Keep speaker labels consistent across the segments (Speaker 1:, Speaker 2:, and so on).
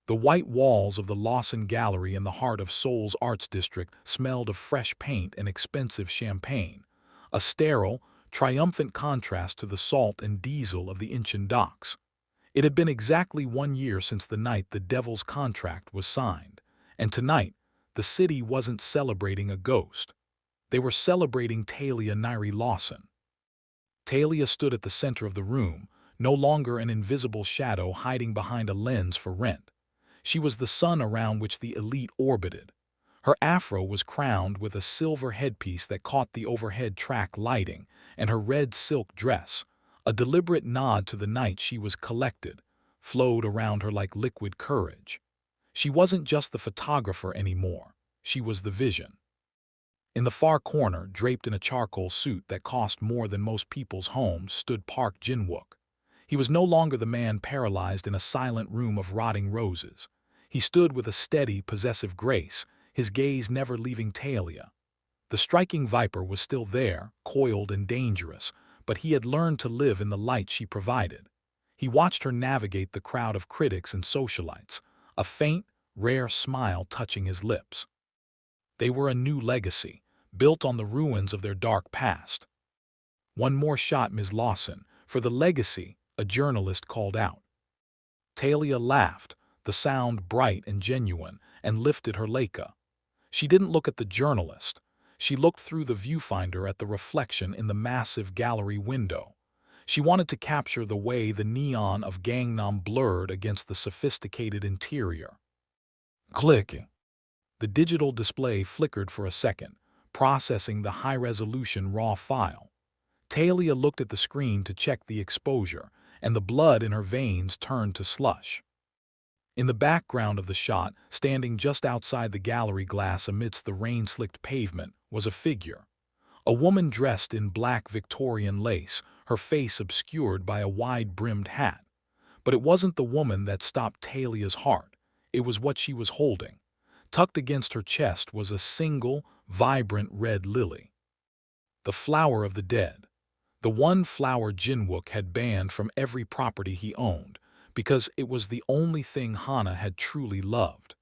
Speaker 1: The white walls of the Lawson Gallery in the heart of Seoul's arts district smelled of fresh paint and expensive champagne, a sterile, triumphant contrast to the salt and diesel of the Incheon docks. It had been exactly 1 year since the night the Devil's contract was signed, and tonight, the city wasn't celebrating a ghost. They were celebrating Talia Lawson. Talia stood at the center of the room, no longer an invisible shadow hiding behind a lens for rent. She was the sun around which the elite orbited. Her afro was crowned with a silver headpiece that caught the overhead track lighting, and her red silk dress, a deliberate nod to the night she was collected, flowed around her like liquid courage. She wasn't just the photographer anymore. She was the vision. In the far corner, draped in a charcoal suit that cost more than most people's homes, stood Park Jin-Wook. He was no longer the man paralyzed in a silent room of rotting roses. He stood with a steady, possessive grace, his gaze never leaving Talia. The striking viper was still there, coiled and dangerous, but he had learned to live in the light she provided. He watched her navigate the crowd of critics and socialites, a faint, rare smile touching his lips. They were a new legacy, built on the ruins of their dark past. "One more shot, Ms. Lawson, for the legacy," a journalist called out. Talia laughed, the sound bright and genuine, and lifted her Leica. She didn't look at the journalist. She looked through the viewfinder at the reflection in the massive gallery window. She wanted to capture the way the neon of Gangnam blurred against the sophisticated interior. Click. The digital display flickered for a second, processing the high-resolution raw file. Talia looked at the screen to check the exposure, and the blood in her veins turned to slush. In the background of the shot, standing just outside the gallery glass amidst the rain-slicked pavement, was a figure. A woman dressed in black Victorian lace, her face obscured by a wide-brimmed hat. But it wasn't the woman that stopped Talia's heart. It was what she was holding. Tucked against her chest was a single, vibrant red lily. The flower of the dead. The one flower Jin-Wook had banned from every property he owned, because it was the only thing Hana had truly loved.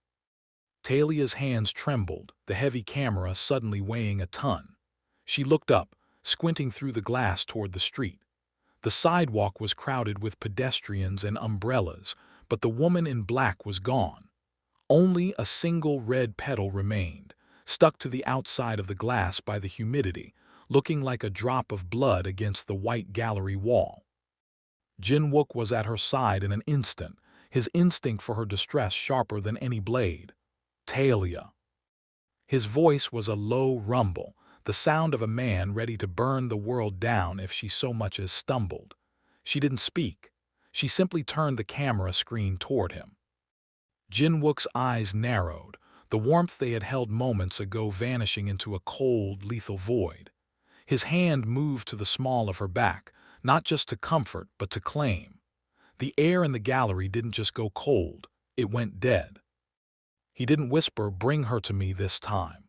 Speaker 1: Talia's hands trembled, the heavy camera suddenly weighing a ton. She looked up, squinting through the glass toward the street. The sidewalk was crowded with pedestrians and umbrellas, but the woman in black was gone. Only a single red petal remained, stuck to the outside of the glass by the humidity, looking like a drop of blood against the white gallery wall. Jin-Wook was at her side in an instant, his instinct for her distress sharper than any blade. "Talia." His voice was a low rumble, the sound of a man ready to burn the world down if she so much as stumbled. She didn't speak. She simply turned the camera screen toward him. Jin-Wook's eyes narrowed, the warmth they had held moments ago vanishing into a cold, lethal void. His hand moved to the small of her back, not just to comfort but to claim. The air in the gallery didn't just go cold, it went dead. He didn't whisper, "Bring her to me this time."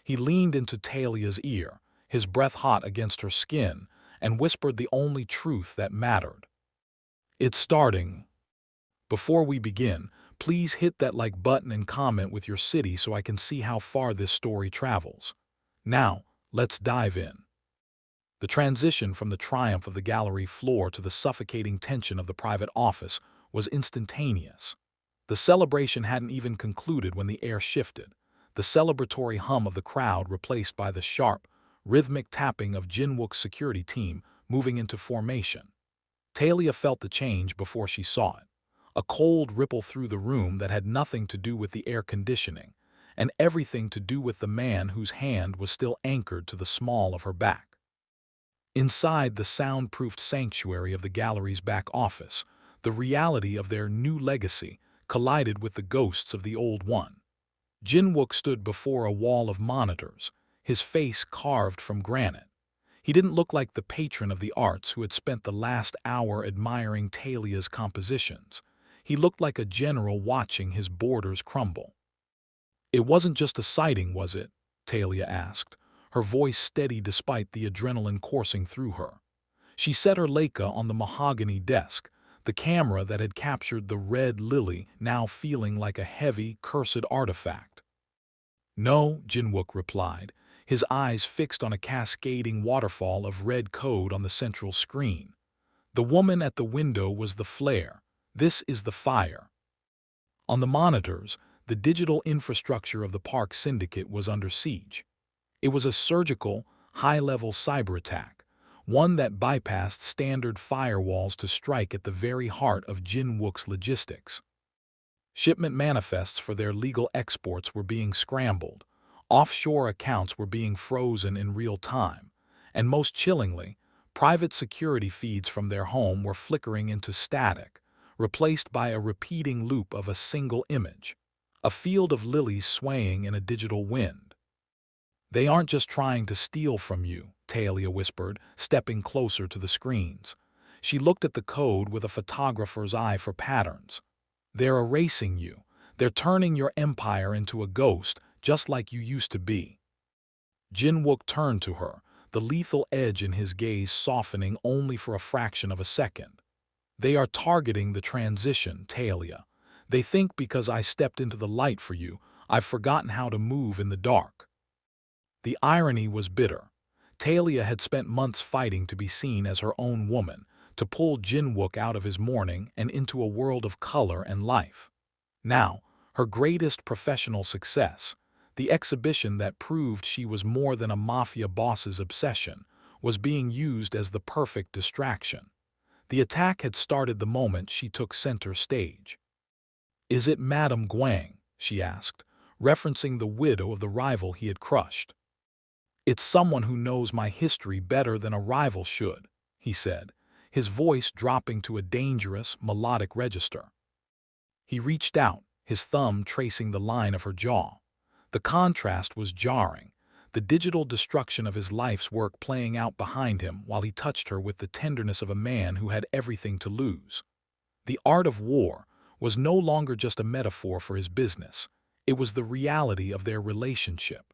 Speaker 1: He leaned into Talia's ear, his breath hot against her skin, and whispered the only truth that mattered. "It's starting. Before we begin, please hit that like button and comment with your city so I can see how far this story travels. Now, let's dive in." The transition from the triumph of the gallery floor to the suffocating tension of the private office was instantaneous. The celebration hadn't even concluded when the air shifted, the celebratory hum of the crowd replaced by the sharp, rhythmic tapping of Jin-Wook's security team moving into formation. Talia felt the change before she saw it. A cold ripple through the room that had nothing to do with the air conditioning, and everything to do with the man whose hand was still anchored to the small of her back. Inside the soundproofed sanctuary of the gallery's back office, the reality of their new legacy collided with the ghosts of the old one. Jin-Wook stood before a wall of monitors, his face carved from granite. He didn't look like the patron of the arts who had spent the last hour admiring Talia's compositions. He looked like a general watching his borders crumble. "It wasn't just a sighting, was it?" Talia asked, her voice steady despite the adrenaline coursing through her. She set her Leica on the mahogany desk, the camera that had captured the red lily now feeling like a heavy, cursed artifact. "No," Jin-Wook replied, his eyes fixed on a cascading waterfall of red code on the central screen. "The woman at the window was the flare. This is the fire." On the monitors, the digital infrastructure of the Park Syndicate was under siege. It was a surgical, high-level cyber attack, one that bypassed standard firewalls to strike at the very heart of Jin-Wook's logistics. Shipment manifests for their legal exports were being scrambled, offshore accounts were being frozen in real time, and most chillingly, private security feeds from their home were flickering into static, replaced by a repeating loop of a single image, a field of lilies swaying in a digital wind. "They aren't just trying to steal from you," Talia whispered, stepping closer to the screens. She looked at the code with a photographer's eye for patterns. "They're erasing you. They're turning your empire into a ghost, just like you used to be." Jin-Wook turned to her, the lethal edge in his gaze softening only for a fraction of a second. "They are targeting the transition, Talia. They think because I stepped into the light for you, I've forgotten how to move in the dark." The irony was bitter. Talia had spent months fighting to be seen as her own woman, to pull Jin-Wook out of his mourning and into a world of color and life. Now, her greatest professional success, the exhibition that proved she was more than a mafia boss's obsession, was being used as the perfect distraction. The attack had started the moment she took center stage. "Is it Madame Guang?" she asked, referencing the widow of the rival he had crushed. "It's someone who knows my history better than a rival should," he said, his voice dropping to a dangerous, melodic register. He reached out, his thumb tracing the line of her jaw. The contrast was jarring, the digital destruction of his life's work playing out behind him while he touched her with the tenderness of a man who had everything to lose. The art of war was no longer just a metaphor for his business. It was the reality of their relationship.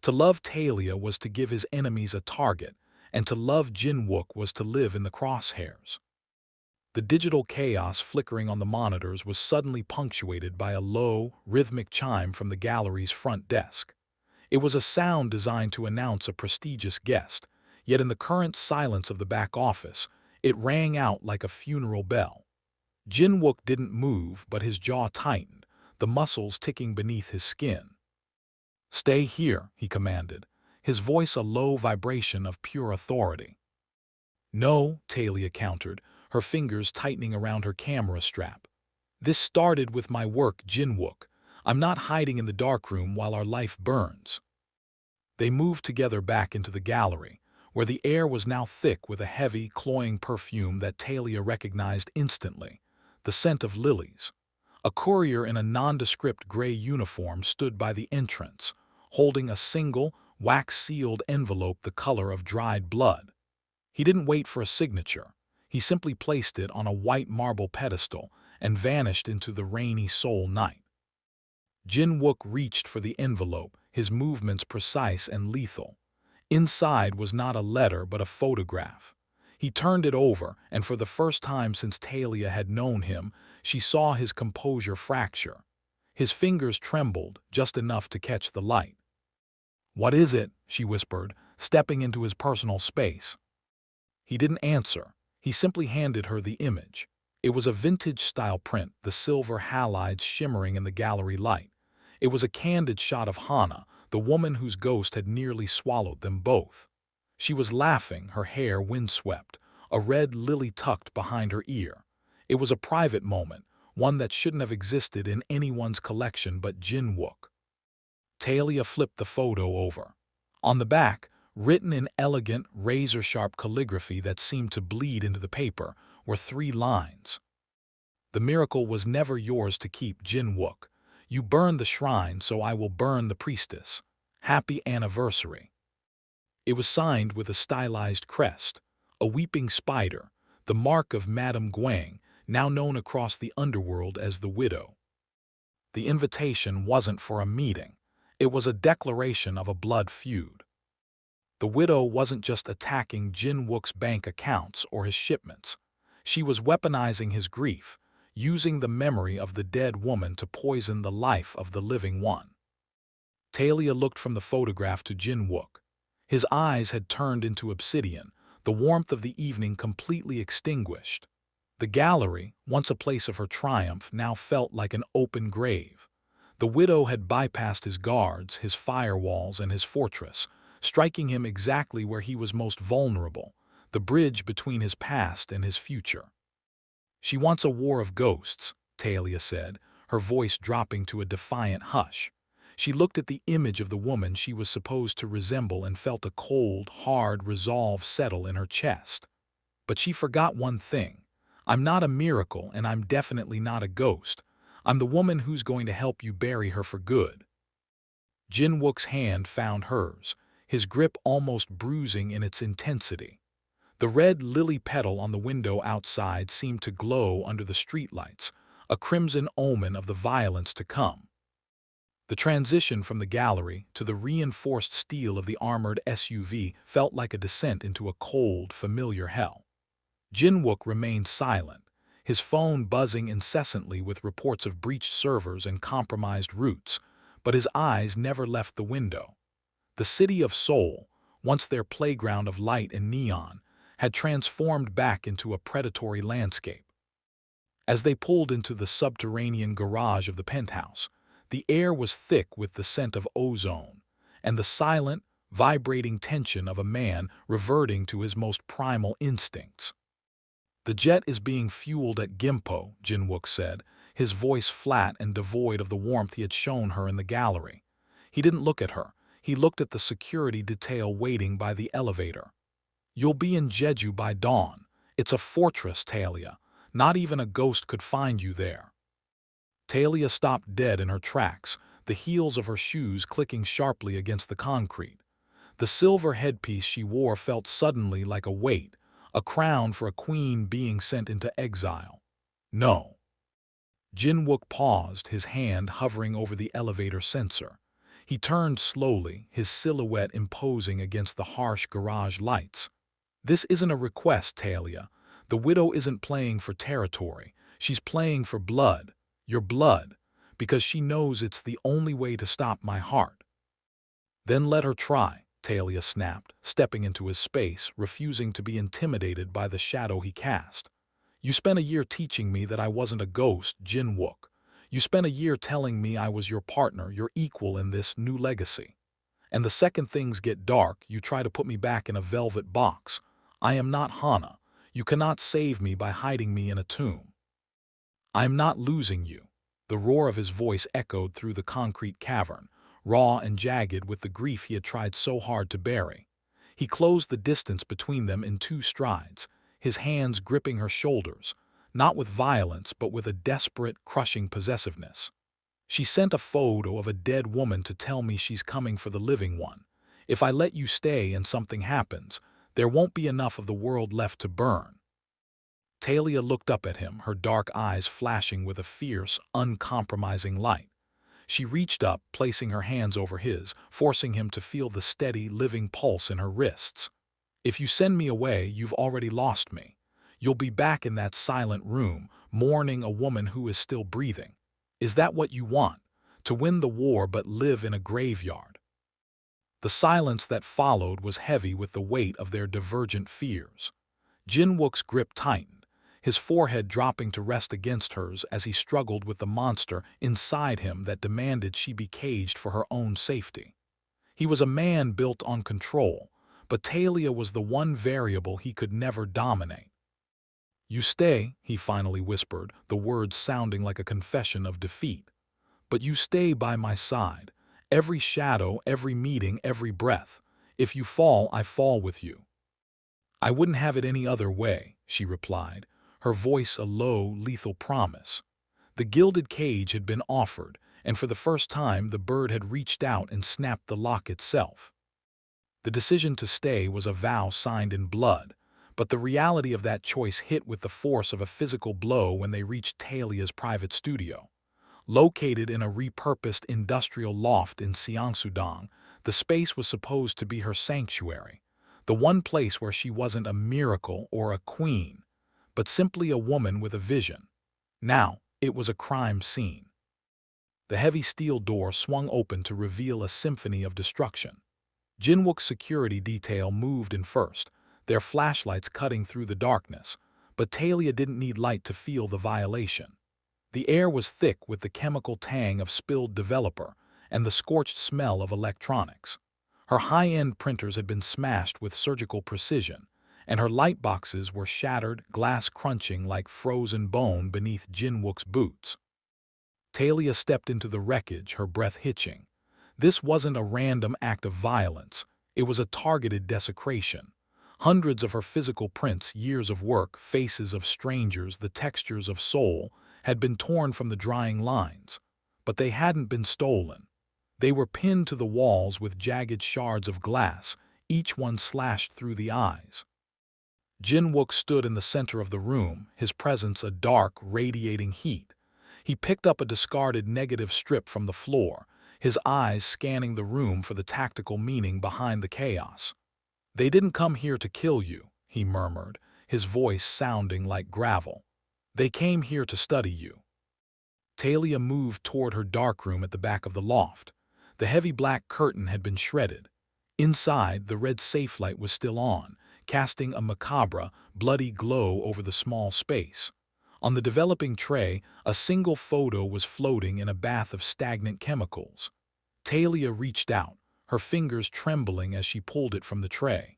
Speaker 1: To love Talia was to give his enemies a target, and to love Jin-Wook was to live in the crosshairs. The digital chaos flickering on the monitors was suddenly punctuated by a low, rhythmic chime from the gallery's front desk. It was a sound designed to announce a prestigious guest, yet in the current silence of the back office, it rang out like a funeral bell. Jin-Wook didn't move, but his jaw tightened, the muscles ticking beneath his skin. "Stay here," he commanded, his voice a low vibration of pure authority. "No," Talia countered, her fingers tightening around her camera strap. "This started with my work, Jin-Wook. I'm not hiding in the darkroom while our life burns." They moved together back into the gallery, where the air was now thick with a heavy, cloying perfume that Talia recognized instantly, the scent of lilies. A courier in a nondescript gray uniform stood by the entrance, holding a single, wax-sealed envelope the color of dried blood. He didn't wait for a signature. He simply placed it on a white marble pedestal and vanished into the rainy Seoul night. Jin-Wook reached for the envelope, his movements precise and lethal. Inside was not a letter but a photograph. He turned it over, and for the first time since Talia had known him, she saw his composure fracture. His fingers trembled, just enough to catch the light. "What is it?" she whispered, stepping into his personal space. He didn't answer. He simply handed her the image. It was a vintage-style print, the silver halides shimmering in the gallery light. It was a candid shot of Hana, the woman whose ghost had nearly swallowed them both. She was laughing, her hair windswept, a red lily tucked behind her ear. It was a private moment, one that shouldn't have existed in anyone's collection but Jin-Wook. Talia flipped the photo over. On the back, written in elegant, razor-sharp calligraphy that seemed to bleed into the paper, were 3 lines. "The miracle was never yours to keep, Jin-Wook. You burned the shrine, so I will burn the priestess. Happy anniversary." It was signed with a stylized crest, a weeping spider, the mark of Madame Guang, now known across the underworld as the Widow. The invitation wasn't for a meeting. It was a declaration of a blood feud. The Widow wasn't just attacking Jin-Wook's bank accounts or his shipments. She was weaponizing his grief, using the memory of the dead woman to poison the life of the living one. Talia looked from the photograph to Jin-Wook. His eyes had turned into obsidian, the warmth of the evening completely extinguished. The gallery, once a place of her triumph, now felt like an open grave. The widow had bypassed his guards, his firewalls, and his fortress, striking him exactly where he was most vulnerable, the bridge between his past and his future. "She wants a war of ghosts," Talia said, her voice dropping to a defiant hush. She looked at the image of the woman she was supposed to resemble and felt a cold, hard resolve settle in her chest. But she forgot one thing. "I'm not a miracle, and I'm definitely not a ghost. I'm the woman who's going to help you bury her for good." Jin-Wook's hand found hers, his grip almost bruising in its intensity. The red lily petal on the window outside seemed to glow under the streetlights, a crimson omen of the violence to come. The transition from the gallery to the reinforced steel of the armored SUV felt like a descent into a cold, familiar hell. Jin-Wook remained silent, his phone buzzing incessantly with reports of breached servers and compromised routes, but his eyes never left the window. The city of Seoul, once their playground of light and neon, had transformed back into a predatory landscape. As they pulled into the subterranean garage of the penthouse, the air was thick with the scent of ozone, and the silent, vibrating tension of a man reverting to his most primal instincts. "The jet is being fueled at Gimpo," Jin-Wook said, his voice flat and devoid of the warmth he had shown her in the gallery. He didn't look at her. He looked at the security detail waiting by the elevator. "You'll be in Jeju by dawn. It's a fortress, Talia. Not even a ghost could find you there." Talia stopped dead in her tracks, the heels of her shoes clicking sharply against the concrete. The silver headpiece she wore felt suddenly like a weight, a crown for a queen being sent into exile. "No." Jin-Wook paused, his hand hovering over the elevator sensor. He turned slowly, his silhouette imposing against the harsh garage lights. "This isn't a request, Talia. The widow isn't playing for territory. She's playing for blood. Your blood, because she knows it's the only way to stop my heart." "Then let her try," Talia snapped, stepping into his space, refusing to be intimidated by the shadow he cast. "You spent a year teaching me that I wasn't a ghost, Jin-Wook. You spent a year telling me I was your partner, your equal in this new legacy. And the second things get dark, you try to put me back in a velvet box. I am not Hana. You cannot save me by hiding me in a tomb. I am not losing you." The roar of his voice echoed through the concrete cavern, raw and jagged with the grief he had tried so hard to bury. He closed the distance between them in 2 strides, his hands gripping her shoulders, not with violence but with a desperate, crushing possessiveness. "She sent a photo of a dead woman to tell me she's coming for the living one. If I let you stay and something happens, there won't be enough of the world left to burn." Talia looked up at him, her dark eyes flashing with a fierce, uncompromising light. She reached up, placing her hands over his, forcing him to feel the steady, living pulse in her wrists. "If you send me away, you've already lost me. You'll be back in that silent room, mourning a woman who is still breathing. Is that what you want? To win the war but live in a graveyard?" The silence that followed was heavy with the weight of their divergent fears. Jin-Wook's grip tightened, his forehead dropping to rest against hers as he struggled with the monster inside him that demanded she be caged for her own safety. He was a man built on control, but Talia was the one variable he could never dominate. "You stay," he finally whispered, the words sounding like a confession of defeat. "But you stay by my side, every shadow, every meeting, every breath. If you fall, I fall with you." "I wouldn't have it any other way," she replied, her voice a low, lethal promise. The gilded cage had been offered, and for the first time the bird had reached out and snapped the lock itself. The decision to stay was a vow signed in blood, but the reality of that choice hit with the force of a physical blow when they reached Talia's private studio. Located in a repurposed industrial loft in Seoul, the space was supposed to be her sanctuary, the one place where she wasn't a miracle or a queen, but simply a woman with a vision. Now, it was a crime scene. The heavy steel door swung open to reveal a symphony of destruction. Jin-Wook's security detail moved in first, their flashlights cutting through the darkness, but Talia didn't need light to feel the violation. The air was thick with the chemical tang of spilled developer and the scorched smell of electronics. Her high-end printers had been smashed with surgical precision, and her light boxes were shattered, glass crunching like frozen bone beneath Jin-Wook's boots. Talia stepped into the wreckage, her breath hitching. This wasn't a random act of violence, it was a targeted desecration. Hundreds of her physical prints, years of work, faces of strangers, the textures of Seoul, had been torn from the drying lines. But they hadn't been stolen. They were pinned to the walls with jagged shards of glass, each one slashed through the eyes. Jin-Wook stood in the center of the room, his presence a dark, radiating heat. He picked up a discarded negative strip from the floor, his eyes scanning the room for the tactical meaning behind the chaos. "They didn't come here to kill you," he murmured, his voice sounding like gravel. "They came here to study you." Talia moved toward her darkroom at the back of the loft. The heavy black curtain had been shredded. Inside, the red safe light was still on, casting a macabre, bloody glow over the small space. On the developing tray, a single photo was floating in a bath of stagnant chemicals. Talia reached out, her fingers trembling as she pulled it from the tray.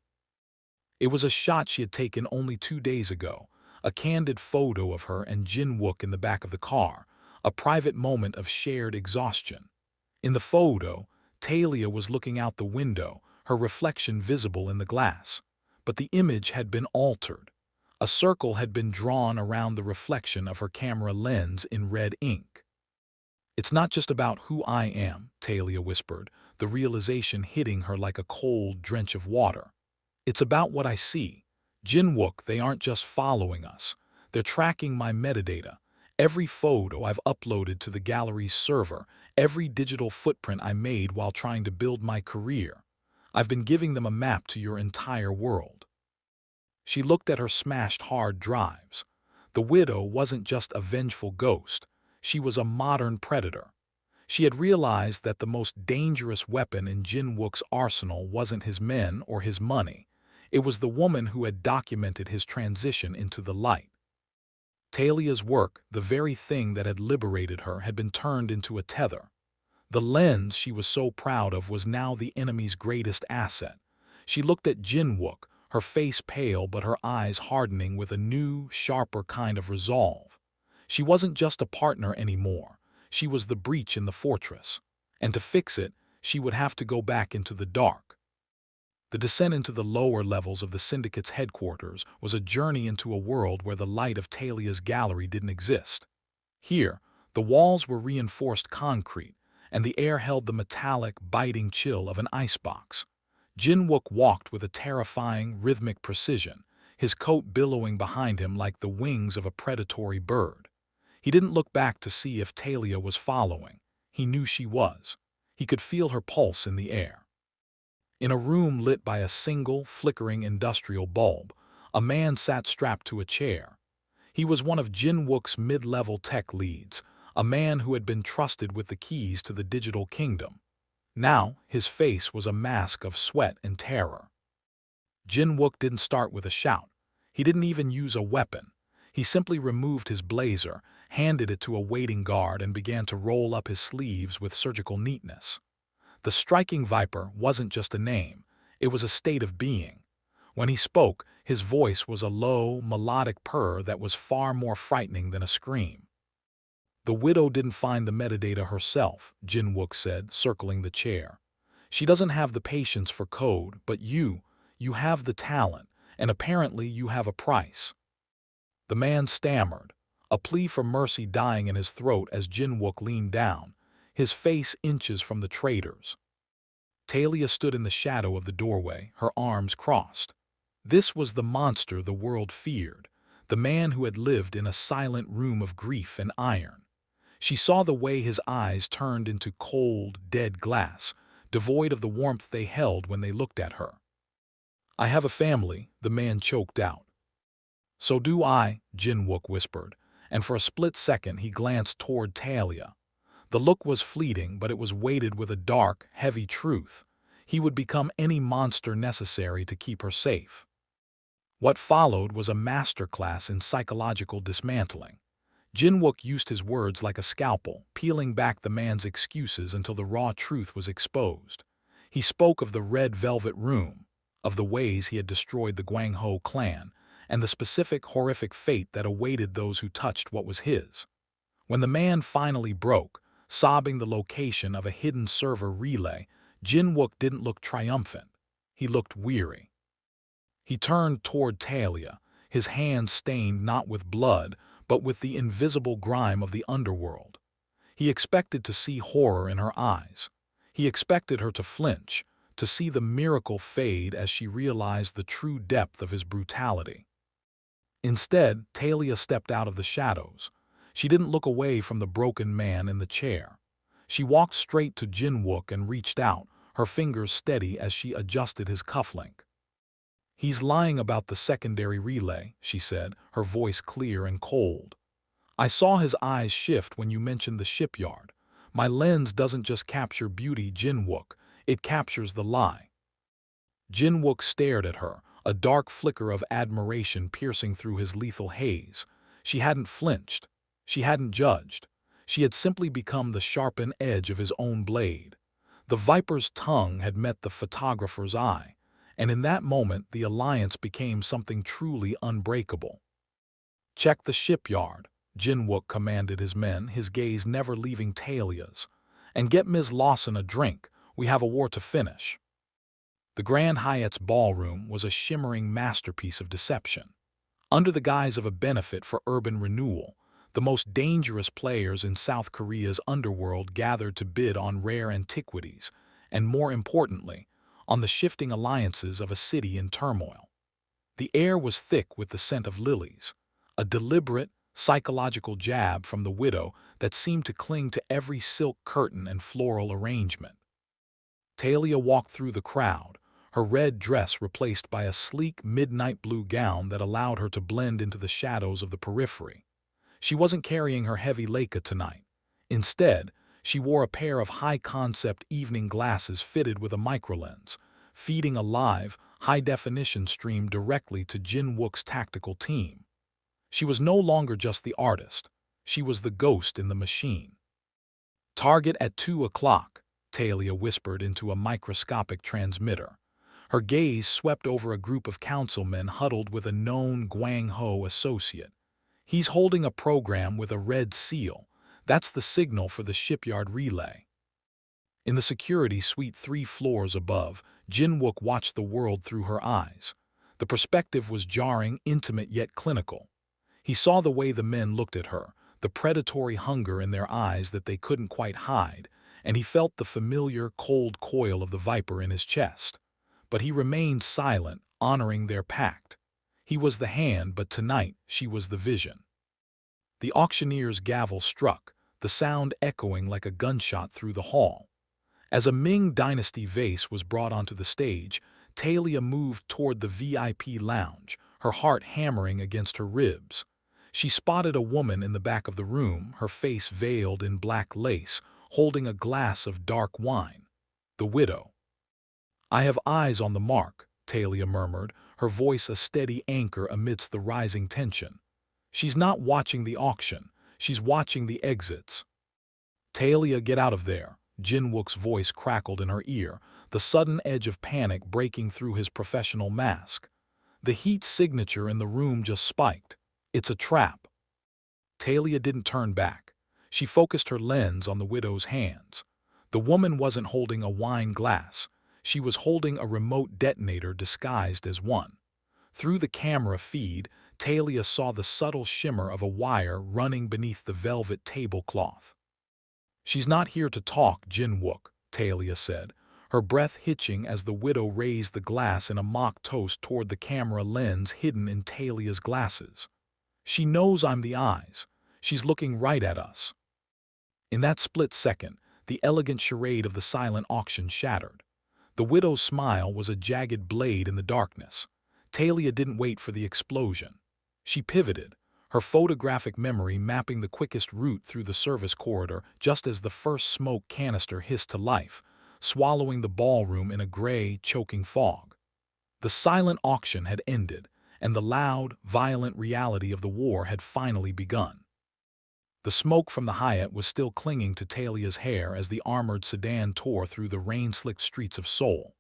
Speaker 1: It was a shot she had taken only 2 days ago, a candid photo of her and Jin-Wook in the back of the car, a private moment of shared exhaustion. In the photo, Talia was looking out the window, her reflection visible in the glass. But the image had been altered. A circle had been drawn around the reflection of her camera lens in red ink. "It's not just about who I am," Talia whispered, the realization hitting her like a cold drench of water. "It's about what I see. Jin-Wook, they aren't just following us. They're tracking my metadata. Every photo I've uploaded to the gallery's server, every digital footprint I made while trying to build my career. I've been giving them a map to your entire world." She looked at her smashed hard drives. The widow wasn't just a vengeful ghost. She was a modern predator. She had realized that the most dangerous weapon in Jin-Wook's arsenal wasn't his men or his money. It was the woman who had documented his transition into the light. Talia's work, the very thing that had liberated her, had been turned into a tether. The lens she was so proud of was now the enemy's greatest asset. She looked at Jin-Wook, her face pale but her eyes hardening with a new, sharper kind of resolve. She wasn't just a partner anymore. She was the breach in the fortress. And to fix it, she would have to go back into the dark. The descent into the lower levels of the syndicate's headquarters was a journey into a world where the light of Talia's gallery didn't exist. Here, the walls were reinforced concrete, and the air held the metallic, biting chill of an icebox. Jin-Wook walked with a terrifying, rhythmic precision, his coat billowing behind him like the wings of a predatory bird. He didn't look back to see if Talia was following. He knew she was. He could feel her pulse in the air. In a room lit by a single, flickering industrial bulb, a man sat strapped to a chair. He was one of Jin-Wook's mid-level tech leads, a man who had been trusted with the keys to the digital kingdom. Now, his face was a mask of sweat and terror. Jin-Wook didn't start with a shout. He didn't even use a weapon. He simply removed his blazer, handed it to a waiting guard, and began to roll up his sleeves with surgical neatness. The striking Viper wasn't just a name, it was a state of being. When he spoke, his voice was a low, melodic purr that was far more frightening than a scream. "The widow didn't find the metadata herself," Jin-Wook said, circling the chair. "She doesn't have the patience for code, but you have the talent, and apparently you have a price." The man stammered, a plea for mercy dying in his throat as Jin-Wook leaned down, his face inches from the traitors. Talia stood in the shadow of the doorway, her arms crossed. This was the monster the world feared, the man who had lived in a silent room of grief and iron. She saw the way his eyes turned into cold, dead glass, devoid of the warmth they held when they looked at her. "I have a family," the man choked out. "So do I," Jin-Wook whispered, and for a split second he glanced toward Talia. The look was fleeting, but it was weighted with a dark, heavy truth. He would become any monster necessary to keep her safe. What followed was a masterclass in psychological dismantling. Jin-Wook used his words like a scalpel, peeling back the man's excuses until the raw truth was exposed. He spoke of the Red Velvet Room, of the ways he had destroyed the Gwang-ho clan, and the specific horrific fate that awaited those who touched what was his. When the man finally broke, sobbing the location of a hidden server relay, Jin-Wook didn't look triumphant. He looked weary. He turned toward Talia, his hands stained not with blood, but with the invisible grime of the underworld. He expected to see horror in her eyes. He expected her to flinch, to see the miracle fade as she realized the true depth of his brutality. Instead, Talia stepped out of the shadows. She didn't look away from the broken man in the chair. She walked straight to Jin-Wook and reached out, her fingers steady as she adjusted his cufflink. "He's lying about the secondary relay," she said, her voice clear and cold. "I saw his eyes shift when you mentioned the shipyard. My lens doesn't just capture beauty, Jin-Wook, it captures the lie." Jin-Wook stared at her, a dark flicker of admiration piercing through his lethal haze. She hadn't flinched. She hadn't judged. She had simply become the sharpened edge of his own blade. The viper's tongue had met the photographer's eye, and in that moment the alliance became something truly unbreakable. "Check the shipyard," Jin-Wook commanded his men, his gaze never leaving Talia's. "And get Ms. Lawson a drink. We have a war to finish." The Grand Hyatt's ballroom was a shimmering masterpiece of deception. Under the guise of a benefit for urban renewal, the most dangerous players in South Korea's underworld gathered to bid on rare antiquities, and more importantly, on the shifting alliances of a city in turmoil. The air was thick with the scent of lilies, a deliberate, psychological jab from the widow that seemed to cling to every silk curtain and floral arrangement. Talia walked through the crowd, her red dress replaced by a sleek midnight blue gown that allowed her to blend into the shadows of the periphery. She wasn't carrying her heavy leica tonight. Instead, she wore a pair of high-concept evening glasses fitted with a microlens, feeding a live, high-definition stream directly to Jin-Wook's tactical team. She was no longer just the artist. She was the ghost in the machine. "Target at 2 o'clock, Talia whispered into a microscopic transmitter. Her gaze swept over a group of councilmen huddled with a known Gwang-ho associate. "He's holding a program with a red seal. That's the signal for the shipyard relay." In the security suite 3 floors above, Jin-Wook watched the world through her eyes. The perspective was jarring, intimate yet clinical. He saw the way the men looked at her, the predatory hunger in their eyes that they couldn't quite hide, and he felt the familiar, cold coil of the viper in his chest. But he remained silent, honoring their pact. He was the hand, but tonight she was the vision. The auctioneer's gavel struck, the sound echoing like a gunshot through the hall. As a Ming Dynasty vase was brought onto the stage, Talia moved toward the VIP lounge, her heart hammering against her ribs. She spotted a woman in the back of the room, her face veiled in black lace, holding a glass of dark wine. The widow. "I have eyes on the mark," Talia murmured, her voice a steady anchor amidst the rising tension. "She's not watching the auction. She's watching the exits." "Talia, get out of there," Jin-Wook's voice crackled in her ear, the sudden edge of panic breaking through his professional mask. The heat signature in the room just spiked. "It's a trap." Talia didn't turn back. She focused her lens on the widow's hands. The woman wasn't holding a wine glass. She was holding a remote detonator disguised as one. Through the camera feed, Talia saw the subtle shimmer of a wire running beneath the velvet tablecloth. "She's not here to talk, Jin-Wook," Talia said, her breath hitching as the widow raised the glass in a mock toast toward the camera lens hidden in Talia's glasses. "She knows I'm the eyes. She's looking right at us." In that split second, the elegant charade of the silent auction shattered. The widow's smile was a jagged blade in the darkness. Talia didn't wait for the explosion. She pivoted, her photographic memory mapping the quickest route through the service corridor just as the first smoke canister hissed to life, swallowing the ballroom in a gray, choking fog. The silent auction had ended, and the loud, violent reality of the war had finally begun. The smoke from the Hyatt was still clinging to Talia's hair as the armored sedan tore through the rain-slicked streets of Seoul.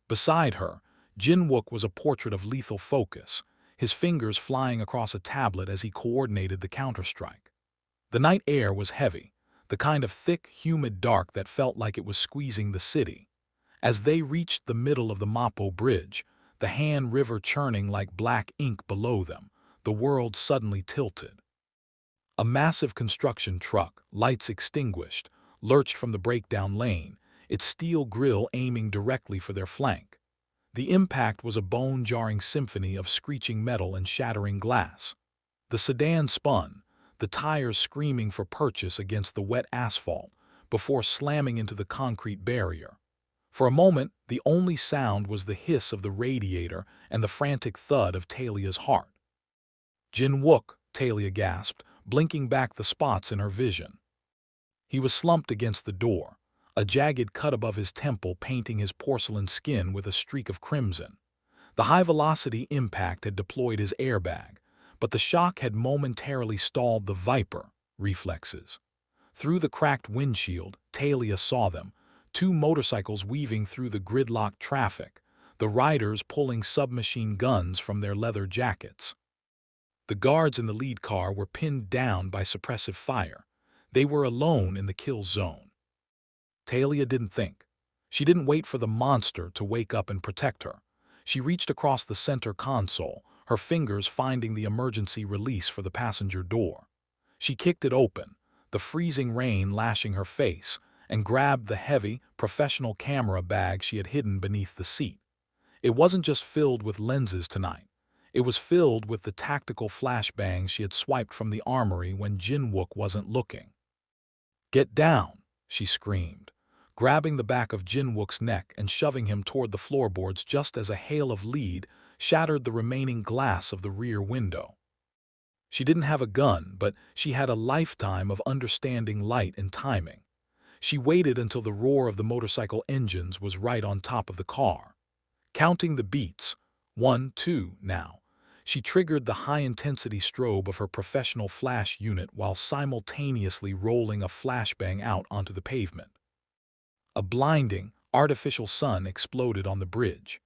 Speaker 1: Beside her, Jin-Wook was a portrait of lethal focus, his fingers flying across a tablet as he coordinated the counterstrike. The night air was heavy, the kind of thick, humid dark that felt like it was squeezing the city. As they reached the middle of the Mapo Bridge, the Han River churning like black ink below them, the world suddenly tilted. A massive construction truck, lights extinguished, lurched from the breakdown lane, its steel grille aiming directly for their flank. The impact was a bone-jarring symphony of screeching metal and shattering glass. The sedan spun, the tires screaming for purchase against the wet asphalt, before slamming into the concrete barrier. For a moment, the only sound was the hiss of the radiator and the frantic thud of Talia's heart. "Jin-Wook," Talia gasped, blinking back the spots in her vision. He was slumped against the door, a jagged cut above his temple painting his porcelain skin with a streak of crimson. The high-velocity impact had deployed his airbag, but the shock had momentarily stalled the Viper reflexes. Through the cracked windshield, Talia saw them, two motorcycles weaving through the gridlocked traffic, the riders pulling submachine guns from their leather jackets. The guards in the lead car were pinned down by suppressive fire. They were alone in the kill zone. Talia didn't think. She didn't wait for the monster to wake up and protect her. She reached across the center console, her fingers finding the emergency release for the passenger door. She kicked it open, the freezing rain lashing her face, and grabbed the heavy, professional camera bag she had hidden beneath the seat. It wasn't just filled with lenses tonight. It was filled with the tactical flashbangs she had swiped from the armory when Jin-Wook wasn't looking. "Get down," she screamed, grabbing the back of Jin-Wook's neck and shoving him toward the floorboards just as a hail of lead shattered the remaining glass of the rear window. She didn't have a gun, but she had a lifetime of understanding light and timing. She waited until the roar of the motorcycle engines was right on top of the car. Counting the beats, 1, 2, now, she triggered the high-intensity strobe of her professional flash unit while simultaneously rolling a flashbang out onto the pavement. A blinding, artificial sun exploded on the bridge.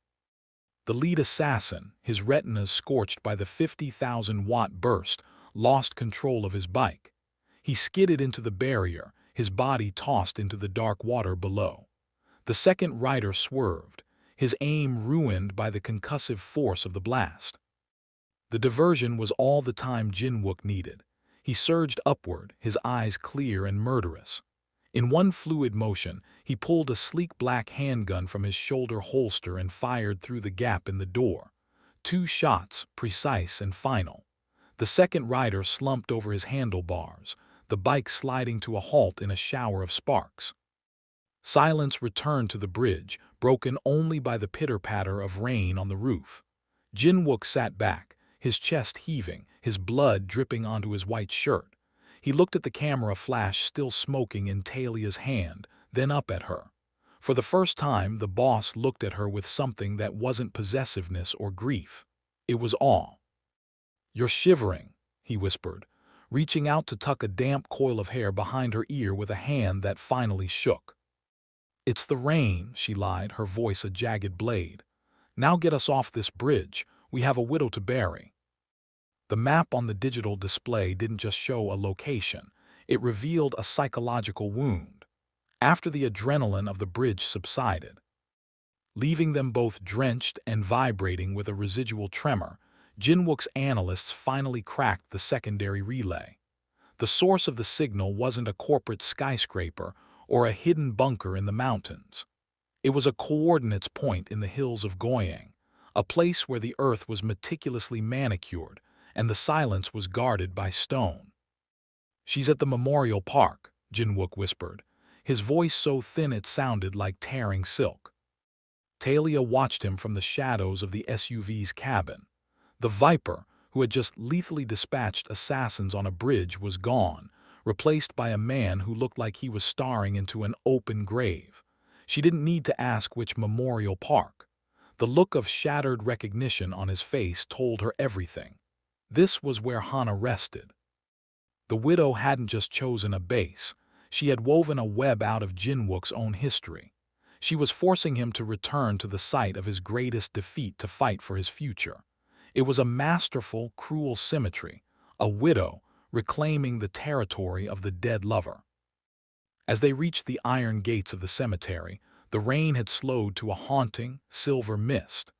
Speaker 1: The lead assassin, his retinas scorched by the 50,000-watt burst, lost control of his bike. He skidded into the barrier, his body tossed into the dark water below. The second rider swerved, his aim ruined by the concussive force of the blast. The diversion was all the time Jin-Wook needed. He surged upward, his eyes clear and murderous. In one fluid motion, he pulled a sleek black handgun from his shoulder holster and fired through the gap in the door. 2 shots, precise and final. The second rider slumped over his handlebars, the bike sliding to a halt in a shower of sparks. Silence returned to the bridge, broken only by the pitter-patter of rain on the roof. Jin-Wook sat back, his chest heaving, his blood dripping onto his white shirt. He looked at the camera flash still smoking in Talia's hand, then up at her. For the first time, the boss looked at her with something that wasn't possessiveness or grief. It was awe. "You're shivering," he whispered, reaching out to tuck a damp coil of hair behind her ear with a hand that finally shook. "It's the rain," she lied, her voice a jagged blade. "Now get us off this bridge. We have a widow to bury." The map on the digital display didn't just show a location. It revealed a psychological wound. After the adrenaline of the bridge subsided, leaving them both drenched and vibrating with a residual tremor, Jin-Wook's analysts finally cracked the secondary relay. The source of the signal wasn't a corporate skyscraper or a hidden bunker in the mountains. It was a coordinates point in the hills of Goyang, a place where the earth was meticulously manicured and the silence was guarded by stone. "She's at the memorial park," Jin-Wook whispered, his voice so thin it sounded like tearing silk. Talia watched him from the shadows of the SUV's cabin. The Viper, who had just lethally dispatched assassins on a bridge, was gone, replaced by a man who looked like he was staring into an open grave. She didn't need to ask which memorial park. The look of shattered recognition on his face told her everything. This was where Hana rested. The widow hadn't just chosen a base. She had woven a web out of Jin-Wook's own history. She was forcing him to return to the site of his greatest defeat to fight for his future. It was a masterful, cruel symmetry, a widow reclaiming the territory of the dead lover. As they reached the iron gates of the cemetery, the rain had slowed to a haunting, silver mist.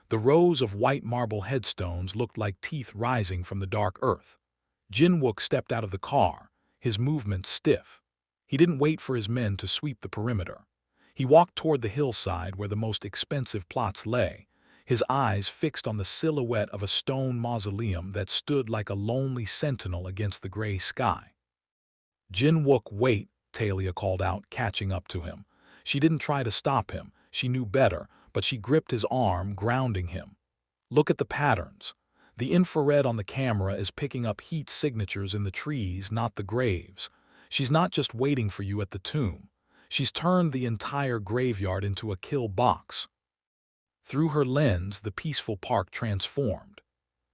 Speaker 1: The rows of white marble headstones looked like teeth rising from the dark earth. Jin-Wook stepped out of the car, his movements stiff. He didn't wait for his men to sweep the perimeter. He walked toward the hillside where the most expensive plots lay, his eyes fixed on the silhouette of a stone mausoleum that stood like a lonely sentinel against the gray sky. "Jin-Wook, wait," Talia called out, catching up to him. She didn't try to stop him. She knew better, but she gripped his arm, grounding him. "Look at the patterns. The infrared on the camera is picking up heat signatures in the trees, not the graves. She's not just waiting for you at the tomb. She's turned the entire graveyard into a kill box." Through her lens, the peaceful park transformed.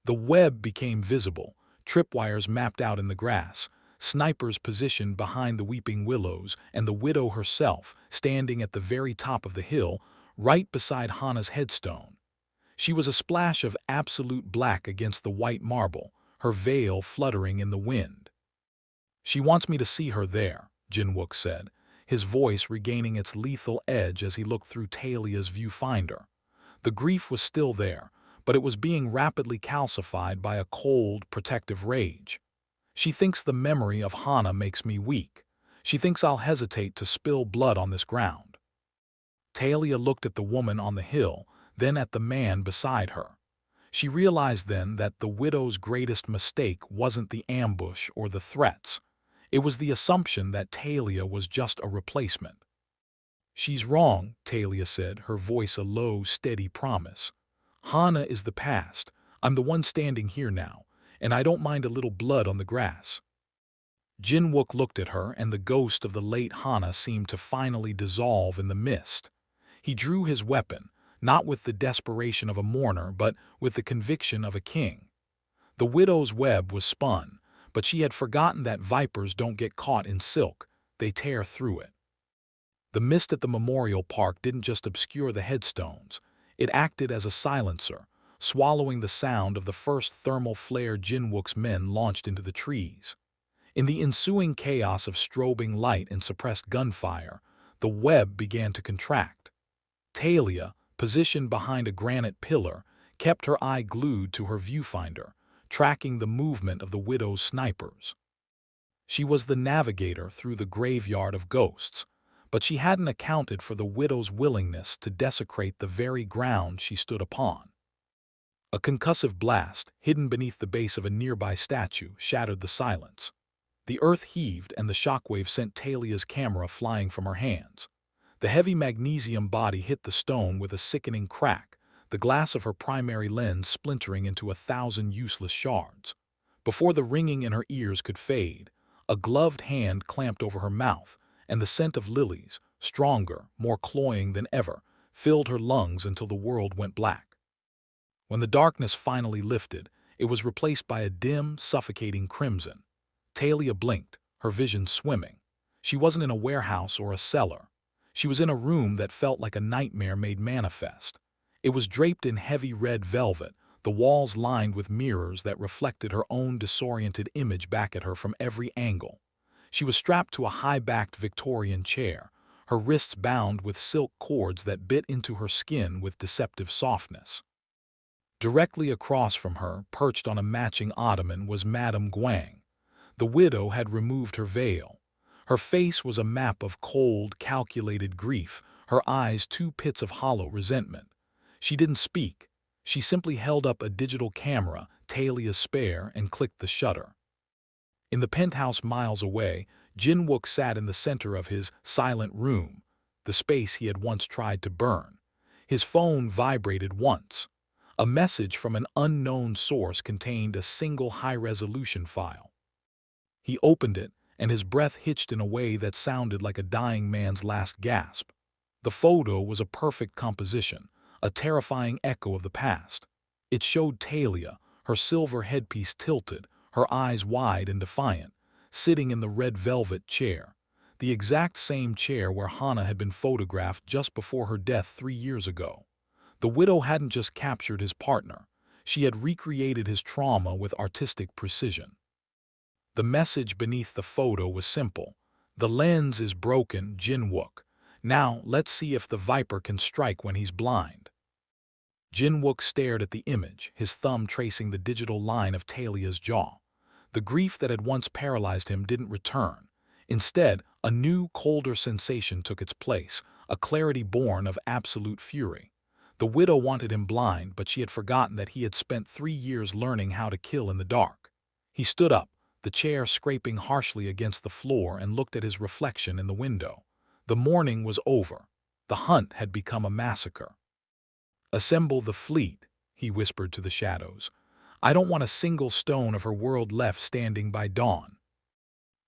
Speaker 1: The web became visible, tripwires mapped out in the grass, snipers positioned behind the weeping willows, and the widow herself standing at the very top of the hill, right beside Hana's headstone. She was a splash of absolute black against the white marble, her veil fluttering in the wind. "She wants me to see her there," Jin-Wook said, his voice regaining its lethal edge as he looked through Talia's viewfinder. The grief was still there, but it was being rapidly calcified by a cold, protective rage. "She thinks the memory of Hana makes me weak. She thinks I'll hesitate to spill blood on this ground." Talia looked at the woman on the hill, then at the man beside her. She realized then that the widow's greatest mistake wasn't the ambush or the threats. It was the assumption that Talia was just a replacement. "She's wrong," Talia said, her voice a low, steady promise. "Hana is the past. I'm the one standing here now, and I don't mind a little blood on the grass." Jin-Wook looked at her, and the ghost of the late Hana seemed to finally dissolve in the mist. He drew his weapon, not with the desperation of a mourner, but with the conviction of a king. The widow's web was spun, but she had forgotten that vipers don't get caught in silk, they tear through it. The mist at the memorial park didn't just obscure the headstones. It acted as a silencer, swallowing the sound of the first thermal flare Jin-Wook's men launched into the trees. In the ensuing chaos of strobing light and suppressed gunfire, the web began to contract. Talia, positioned behind a granite pillar, kept her eye glued to her viewfinder, tracking the movement of the widow's snipers. She was the navigator through the graveyard of ghosts, but she hadn't accounted for the widow's willingness to desecrate the very ground she stood upon. A concussive blast, hidden beneath the base of a nearby statue, shattered the silence. The earth heaved and the shockwave sent Talia's camera flying from her hands. The heavy magnesium body hit the stone with a sickening crack, the glass of her primary lens splintering into 1,000 useless shards. Before the ringing in her ears could fade, a gloved hand clamped over her mouth, and the scent of lilies, stronger, more cloying than ever, filled her lungs until the world went black. When the darkness finally lifted, it was replaced by a dim, suffocating crimson. Talia blinked, her vision swimming. She wasn't in a warehouse or a cellar. She was in a room that felt like a nightmare made manifest. It was draped in heavy red velvet, the walls lined with mirrors that reflected her own disoriented image back at her from every angle. She was strapped to a high-backed Victorian chair, her wrists bound with silk cords that bit into her skin with deceptive softness. Directly across from her, perched on a matching ottoman, was Madame Guang. The widow had removed her veil. Her face was a map of cold, calculated grief, her eyes two pits of hollow resentment. She didn't speak. She simply held up a digital camera, Talia's spare, and clicked the shutter. In the penthouse miles away, Jin-Wook sat in the center of his silent room, the space he had once tried to burn. His phone vibrated once. A message from an unknown source contained a single high-resolution file. He opened it, and his breath hitched in a way that sounded like a dying man's last gasp. The photo was a perfect composition, a terrifying echo of the past. It showed Talia, her silver headpiece tilted, her eyes wide and defiant, sitting in the red velvet chair, the exact same chair where Hana had been photographed just before her death 3 years ago. The widow hadn't just captured his partner, she had recreated his trauma with artistic precision. The message beneath the photo was simple. The lens is broken, Jin-Wook. Now, let's see if the viper can strike when he's blind. Jin-Wook stared at the image, his thumb tracing the digital line of Talia's jaw. The grief that had once paralyzed him didn't return. Instead, a new, colder sensation took its place, a clarity born of absolute fury. The widow wanted him blind, but she had forgotten that he had spent 3 years learning how to kill in the dark. He stood up, the chair scraping harshly against the floor, and looked at his reflection in the window. The morning was over. The hunt had become a massacre. "Assemble the fleet," he whispered to the shadows. "I don't want a single stone of her world left standing by dawn."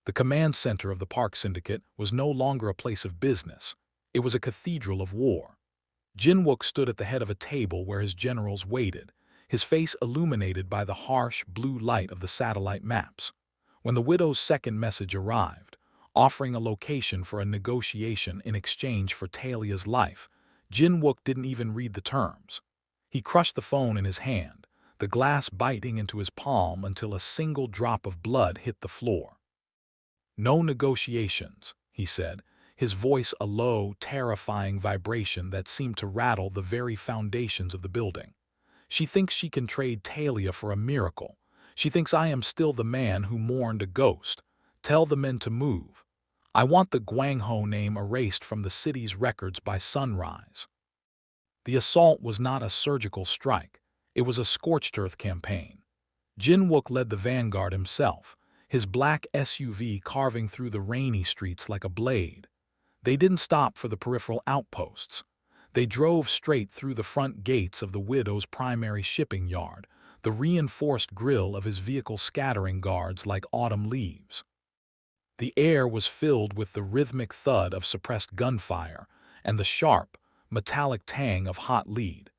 Speaker 1: The command center of the Park Syndicate was no longer a place of business. It was a cathedral of war. Jin-Wook stood at the head of a table where his generals waited, his face illuminated by the harsh, blue light of the satellite maps. When the widow's second message arrived, offering a location for a negotiation in exchange for Talia's life, Jin-Wook didn't even read the terms. He crushed the phone in his hand, the glass biting into his palm until a single drop of blood hit the floor. "No negotiations," he said, his voice a low, terrifying vibration that seemed to rattle the very foundations of the building. "She thinks she can trade Talia for a miracle. She thinks I am still the man who mourned a ghost. Tell the men to move. I want the Guangzhou name erased from the city's records by sunrise." The assault was not a surgical strike. It was a scorched earth campaign. Jin-Wook led the vanguard himself, his black SUV carving through the rainy streets like a blade. They didn't stop for the peripheral outposts. They drove straight through the front gates of the widow's primary shipping yard, the reinforced grille of his vehicle scattering guards like autumn leaves. The air was filled with the rhythmic thud of suppressed gunfire and the sharp, metallic tang of hot lead.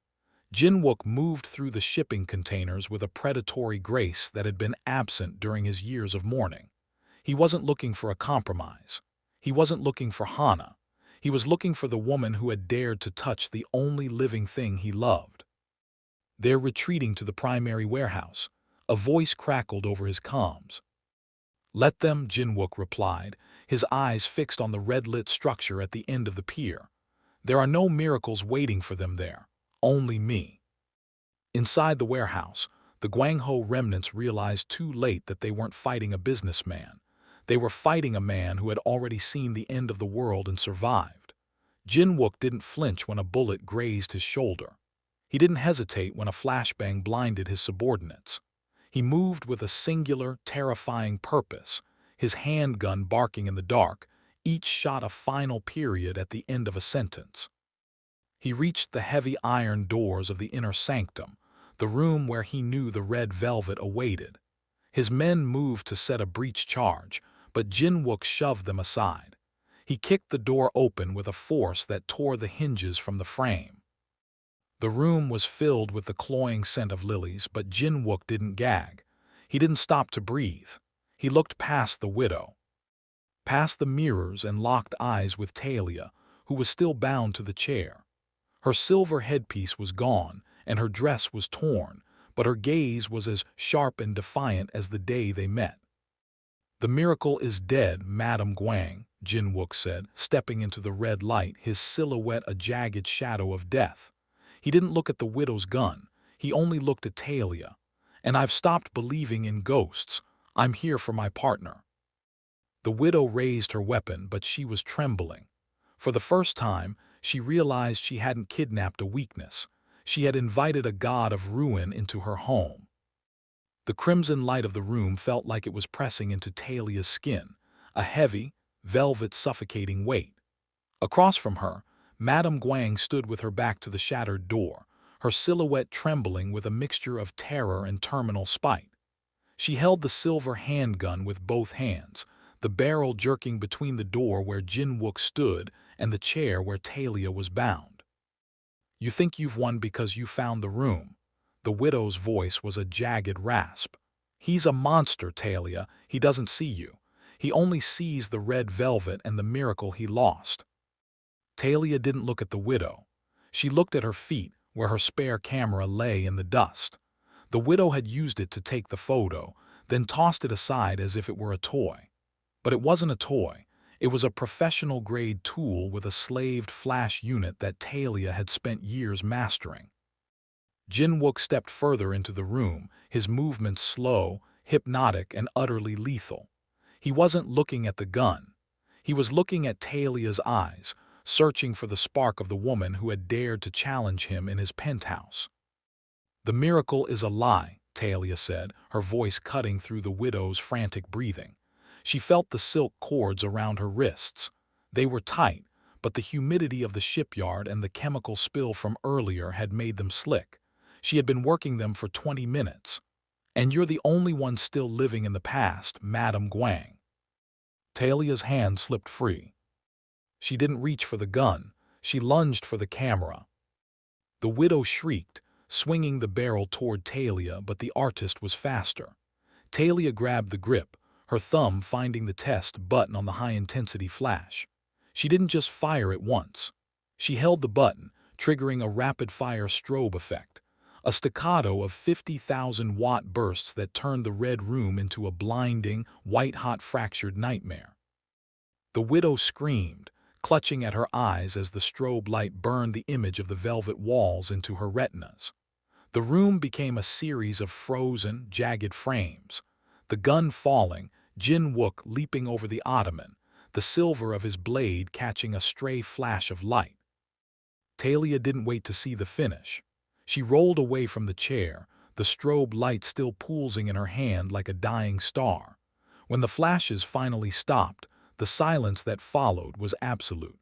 Speaker 1: Jin-Wook moved through the shipping containers with a predatory grace that had been absent during his years of mourning. He wasn't looking for a compromise. He wasn't looking for Hana. He was looking for the woman who had dared to touch the only living thing he loved. "They're retreating to the primary warehouse," a voice crackled over his comms. "Let them," Jin-Wook replied, his eyes fixed on the red-lit structure at the end of the pier. "There are no miracles waiting for them there. Only me." Inside the warehouse, the Guangzhou remnants realized too late that they weren't fighting a businessman. They were fighting a man who had already seen the end of the world and survived. Jin-Wook didn't flinch when a bullet grazed his shoulder. He didn't hesitate when a flashbang blinded his subordinates. He moved with a singular, terrifying purpose, his handgun barking in the dark, each shot a final period at the end of a sentence. He reached the heavy iron doors of the inner sanctum, the room where he knew the red velvet awaited. His men moved to set a breach charge, but Jin-Wook shoved them aside. He kicked the door open with a force that tore the hinges from the frame. The room was filled with the cloying scent of lilies, but Jin-Wook didn't gag. He didn't stop to breathe. He looked past the widow, past the mirrors, and locked eyes with Talia, who was still bound to the chair. Her silver headpiece was gone, and her dress was torn, but her gaze was as sharp and defiant as the day they met. "The miracle is dead, Madame Guang," Jin-Wook said, stepping into the red light, his silhouette a jagged shadow of death. He didn't look at the widow's gun. He only looked at Talia. "And I've stopped believing in ghosts. I'm here for my partner." The widow raised her weapon, but she was trembling. For the first time, she realized she hadn't kidnapped a weakness. She had invited a god of ruin into her home. The crimson light of the room felt like it was pressing into Talia's skin, a heavy, velvet suffocating weight. Across from her, Madame Guang stood with her back to the shattered door, her silhouette trembling with a mixture of terror and terminal spite. She held the silver handgun with both hands, the barrel jerking between the door where Jin-Wook stood and the chair where Talia was bound. "You think you've won because you found the room." The widow's voice was a jagged rasp. "He's a monster, Talia. He doesn't see you. He only sees the red velvet and the miracle he lost." Talia didn't look at the widow. She looked at her feet, where her spare camera lay in the dust. The widow had used it to take the photo, then tossed it aside as if it were a toy. But it wasn't a toy. It was a professional-grade tool with a slaved flash unit that Talia had spent years mastering. Jin-Wook stepped further into the room, his movements slow, hypnotic, and utterly lethal. He wasn't looking at the gun. He was looking at Talia's eyes, searching for the spark of the woman who had dared to challenge him in his penthouse. "The miracle is a lie," Talia said, her voice cutting through the widow's frantic breathing. She felt the silk cords around her wrists. They were tight, but the humidity of the shipyard and the chemical spill from earlier had made them slick. She had been working them for 20 minutes. "And you're the only one still living in the past, Madame Guang." Talia's hand slipped free. She didn't reach for the gun. She lunged for the camera. The widow shrieked, swinging the barrel toward Talia, but the artist was faster. Talia grabbed the grip, her thumb finding the test button on the high-intensity flash. She didn't just fire it once. She held the button, triggering a rapid-fire strobe effect, a staccato of 50,000-watt bursts that turned the red room into a blinding, white-hot fractured nightmare. The widow screamed, clutching at her eyes as the strobe light burned the image of the velvet walls into her retinas. The room became a series of frozen, jagged frames. The gun falling, Jin-Wook leaping over the ottoman, the silver of his blade catching a stray flash of light. Talia didn't wait to see the finish. She rolled away from the chair, the strobe light still pulsing in her hand like a dying star. When the flashes finally stopped, the silence that followed was absolute.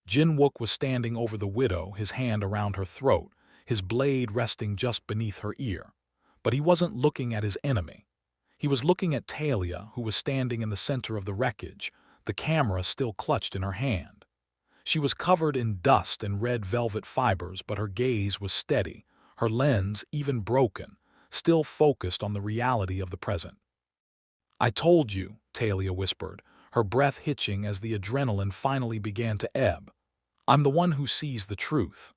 Speaker 1: Jin-Wook was standing over the widow, his hand around her throat, his blade resting just beneath her ear. But he wasn't looking at his enemy. He was looking at Talia, who was standing in the center of the wreckage, the camera still clutched in her hand. She was covered in dust and red velvet fibers, but her gaze was steady, her lens, even broken, still focused on the reality of the present. "I told you," Talia whispered, her breath hitching as the adrenaline finally began to ebb. "I'm the one who sees the truth."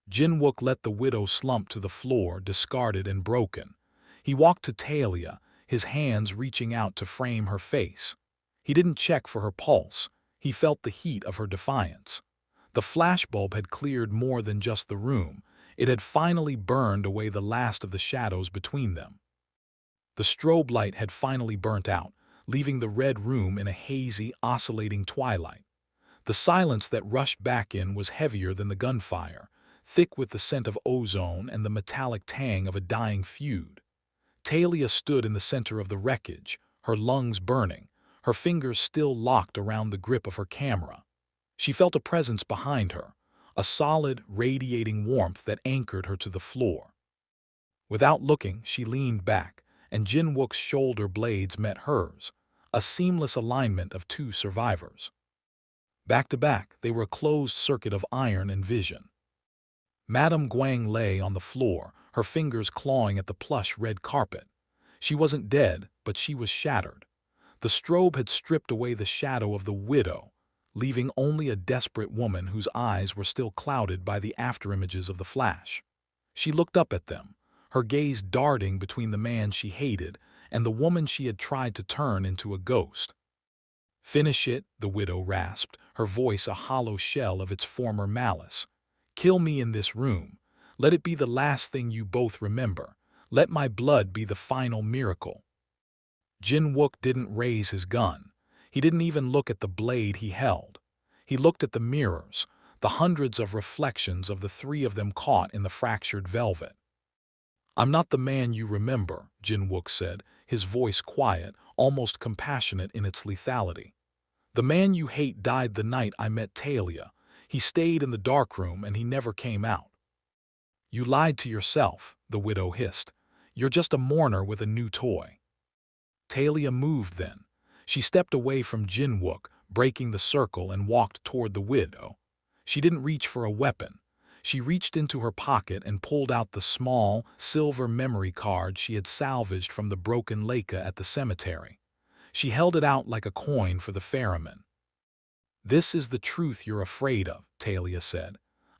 Speaker 1: Jin-Wook let the widow slump to the floor, discarded and broken. He walked to Talia, his hands reaching out to frame her face. He didn't check for her pulse. He felt the heat of her defiance. The flashbulb had cleared more than just the room. It had finally burned away the last of the shadows between them. The strobe light had finally burnt out, leaving the red room in a hazy, oscillating twilight. The silence that rushed back in was heavier than the gunfire, thick with the scent of ozone and the metallic tang of a dying feud. Talia stood in the center of the wreckage, her lungs burning, her fingers still locked around the grip of her camera. She felt a presence behind her, a solid, radiating warmth that anchored her to the floor. Without looking, she leaned back, and Jin-Wook's shoulder blades met hers, a seamless alignment of two survivors. Back to back, they were a closed circuit of iron and vision. Madame Guang lay on the floor, her fingers clawing at the plush red carpet. She wasn't dead, but she was shattered. The strobe had stripped away the shadow of the widow, leaving only a desperate woman whose eyes were still clouded by the afterimages of the flash. She looked up at them, her gaze darting between the man she hated and the woman she had tried to turn into a ghost. "Finish it," the widow rasped, her voice a hollow shell of its former malice. "Kill me in this room. Let it be the last thing you both remember. Let my blood be the final miracle." Jin-Wook didn't raise his gun. He didn't even look at the blade he held. He looked at the mirrors, the hundreds of reflections of the three of them caught in the fractured velvet. "I'm not the man you remember," Jin-Wook said, his voice quiet, almost compassionate in its lethality. "The man you hate died the night I met Talia. He stayed in the darkroom and he never came out." You lied to yourself, the widow hissed. You're just a mourner with a new toy. Talia moved then. She stepped away from Jin-Wook, breaking the circle, and walked toward the widow. She didn't reach for a weapon. She reached into her pocket and pulled out the small, silver memory card she had salvaged from the broken Leica at the cemetery. She held it out like a coin for the ferryman. This is the truth you're afraid of, Talia said.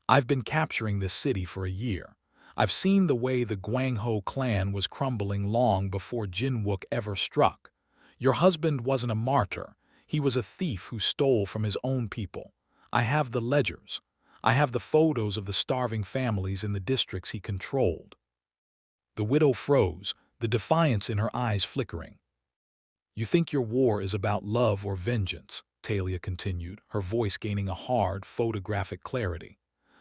Speaker 1: I've been capturing this city for a year. I've seen the way the Gwangho clan was crumbling long before Jin-Wook ever struck. Your husband wasn't a martyr. He was a thief who stole from his own people. I have the ledgers. I have the photos of the starving families in the districts he controlled. The widow froze, the defiance in her eyes flickering. You think your war is about love or vengeance, Talia continued, her voice gaining a hard, photographic clarity.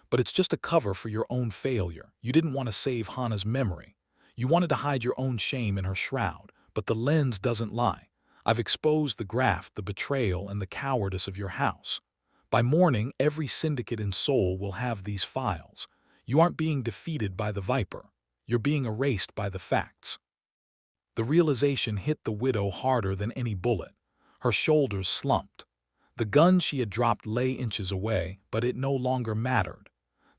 Speaker 1: But it's just a cover for your own failure. You didn't want to save Hana's memory. You wanted to hide your own shame in her shroud, but the lens doesn't lie. I've exposed the graft, the betrayal, and the cowardice of your house. By morning, every syndicate in Seoul will have these files. You aren't being defeated by the Viper. You're being erased by the facts. The realization hit the widow harder than any bullet. Her shoulders slumped. The gun she had dropped lay inches away, but it no longer mattered.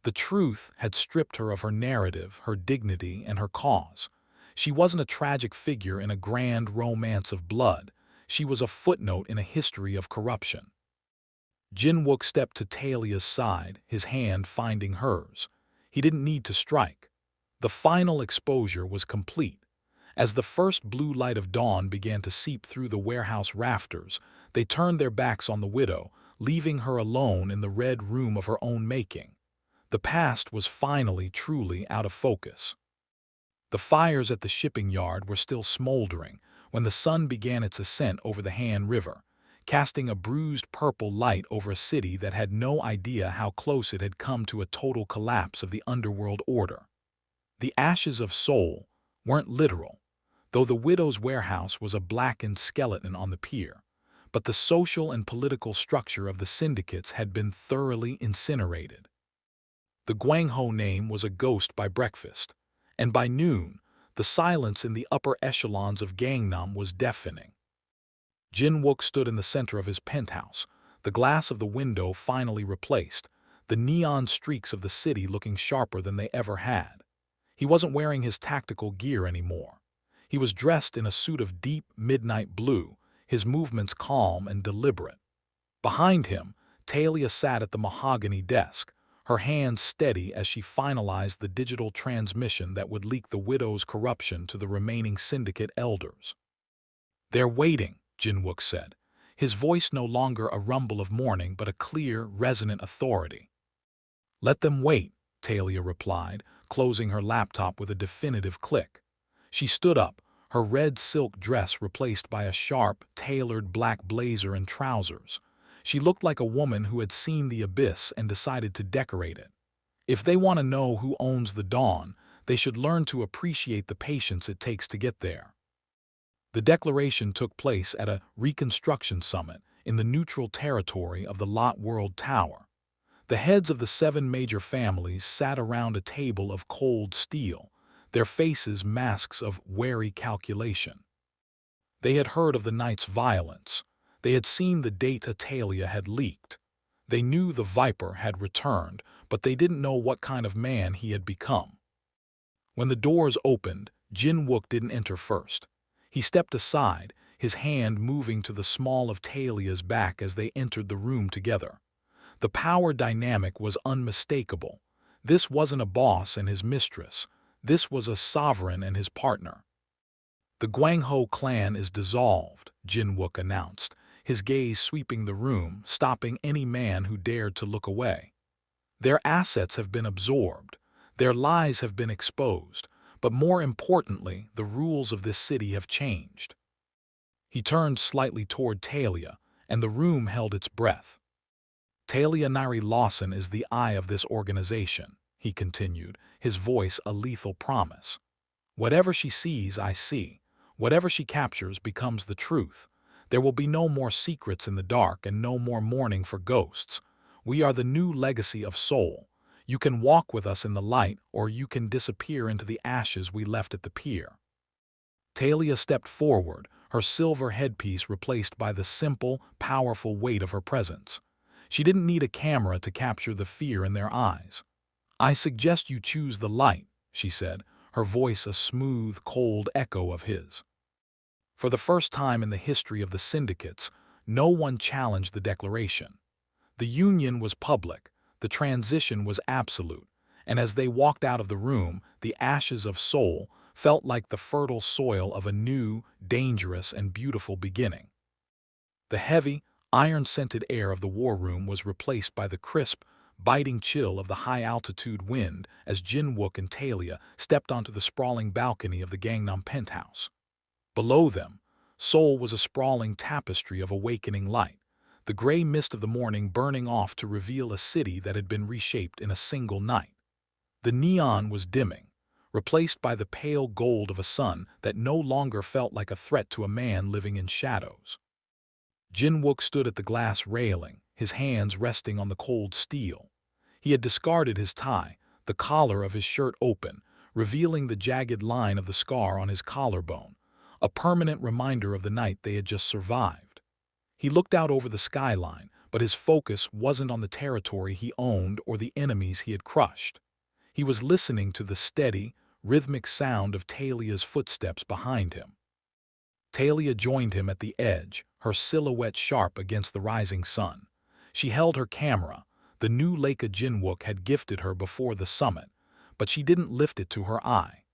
Speaker 1: The truth had stripped her of her narrative, her dignity, and her cause. She wasn't a tragic figure in a grand romance of blood. She was a footnote in a history of corruption. Jin-Wook stepped to Talia's side, his hand finding hers. He didn't need to strike. The final exposure was complete. As the first blue light of dawn began to seep through the warehouse rafters, they turned their backs on the widow, leaving her alone in the red room of her own making. The past was finally truly out of focus. The fires at the shipping yard were still smoldering when the sun began its ascent over the Han River, casting a bruised purple light over a city that had no idea how close it had come to a total collapse of the underworld order. The ashes of Seoul weren't literal, though the widow's warehouse was a blackened skeleton on the pier, but the social and political structure of the syndicates had been thoroughly incinerated. The Gwangho name was a ghost by breakfast, and by noon, the silence in the upper echelons of Gangnam was deafening. Jin-Wook stood in the center of his penthouse, the glass of the window finally replaced, the neon streaks of the city looking sharper than they ever had. He wasn't wearing his tactical gear anymore. He was dressed in a suit of deep midnight blue, his movements calm and deliberate. Behind him, Talia sat at the mahogany desk, her hands steady as she finalized the digital transmission that would leak the widow's corruption to the remaining syndicate elders. They're waiting, Jin-Wook said, his voice no longer a rumble of mourning but a clear, resonant authority. Let them wait, Talia replied, closing her laptop with a definitive click. She stood up, her red silk dress replaced by a sharp, tailored black blazer and trousers. She looked like a woman who had seen the abyss and decided to decorate it. If they want to know who owns the dawn, they should learn to appreciate the patience it takes to get there. The declaration took place at a reconstruction summit in the neutral territory of the Lot World Tower. The heads of the 7 major families sat around a table of cold steel, their faces masks of wary calculation. They had heard of the night's violence. They had seen the data Talia had leaked. They knew the Viper had returned, but they didn't know what kind of man he had become. When the doors opened, Jin-Wook didn't enter first. He stepped aside, his hand moving to the small of Talia's back as they entered the room together. The power dynamic was unmistakable. This wasn't a boss and his mistress. This was a sovereign and his partner. The Gwangho clan is dissolved, Jin-Wook announced, his gaze sweeping the room, stopping any man who dared to look away. Their assets have been absorbed. Their lies have been exposed. But more importantly, the rules of this city have changed. He turned slightly toward Talia, and the room held its breath. Talia Lawson is the eye of this organization, he continued, his voice a lethal promise. Whatever she sees, I see. Whatever she captures becomes the truth. There will be no more secrets in the dark and no more mourning for ghosts. We are the new legacy of Seoul. You can walk with us in the light, or you can disappear into the ashes we left at the pier. Talia stepped forward, her silver headpiece replaced by the simple, powerful weight of her presence. She didn't need a camera to capture the fear in their eyes. "I suggest you choose the light," she said, her voice a smooth, cold echo of his. For the first time in the history of the syndicates, no one challenged the declaration. The union was public, the transition was absolute, and as they walked out of the room, the ashes of Seoul felt like the fertile soil of a new, dangerous, and beautiful beginning. The heavy, iron-scented air of the war room was replaced by the crisp, biting chill of the high-altitude wind as Jin-Wook and Talia stepped onto the sprawling balcony of the Gangnam penthouse. Below them, Seoul was a sprawling tapestry of awakening light, the gray mist of the morning burning off to reveal a city that had been reshaped in a single night. The neon was dimming, replaced by the pale gold of a sun that no longer felt like a threat to a man living in shadows. Jin-Wook stood at the glass railing, his hands resting on the cold steel. He had discarded his tie, the collar of his shirt open, revealing the jagged line of the scar on his collarbone, a permanent reminder of the night they had just survived. He looked out over the skyline, but his focus wasn't on the territory he owned or the enemies he had crushed. He was listening to the steady, rhythmic sound of Talia's footsteps behind him. Talia joined him at the edge, her silhouette sharp against the rising sun. She held her camera, the new Leica Jin-Wook had gifted her before the summit, but she didn't lift it to her eye.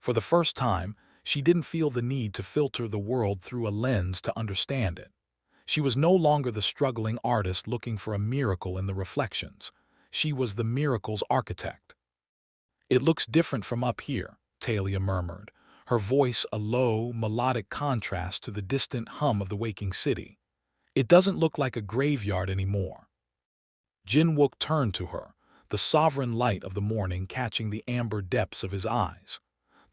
Speaker 1: For the first time, she didn't feel the need to filter the world through a lens to understand it. She was no longer the struggling artist looking for a miracle in the reflections. She was the miracle's architect. "It looks different from up here," Talia murmured, her voice a low, melodic contrast to the distant hum of the waking city. "It doesn't look like a graveyard anymore." Jin-Wook turned to her, the sovereign light of the morning catching the amber depths of his eyes.